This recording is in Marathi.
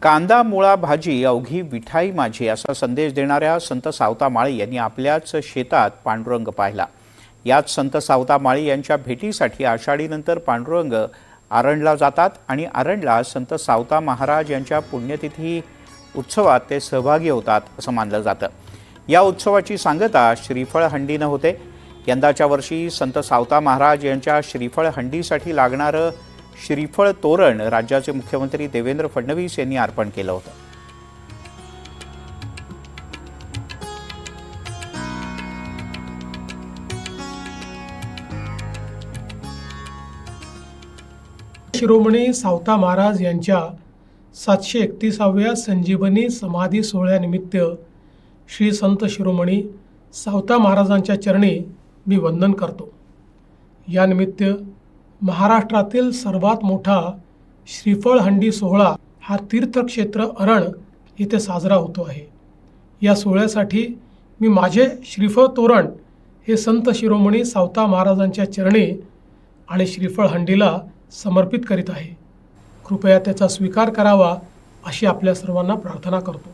कांदा मुळा भाजी अवघी विठाई माझी असा संदेश देणाऱ्या संत सावता माळी यांनी आपल्याच शेतात पांडुरंग पाहिला। याच संत सावता माळी यांच्या भेटीसाठी आषाढीनंतर पांडुरंग आरणला जातात आणि आरणला संत सावता महाराज यांच्या पुण्यतिथी उत्सवात ते सहभागी होतात असं मानलं जातं। या उत्सवाची सांगता श्रीफळ हंडीनं होते। यंदाच्या वर्षी संत सावता महाराज यांच्या श्रीफळ हंडीसाठी लागणारं श्रीफळ तोरण राज्याचे मुख्यमंत्री देवेंद्र फडणवीस यांनी अर्पण केलं होतं। शिरोमणी सावता महाराज यांच्या 731व्या संजीवनी समाधी सोहळ्यानिमित्त श्री संत शिरोमणी सावता महाराजांच्या चरणी मी वंदन करतो। यानिमित्त महाराष्ट्रातील सर्वात मोठा श्रीफळ हंडी सोहळा हा तीर्थक्षेत्र अरण येथे साजरा होतो आहे। या सोहळ्यासाठी मी माझे श्रीफळ तोरण हे संत शिरोमणी सावता महाराजांच्या चरणी आणि श्रीफळ हंडीला समर्पित करीत आहे। कृपया त्याचा स्वीकार करावा अशी आपल्या सर्वांना प्रार्थना करतो।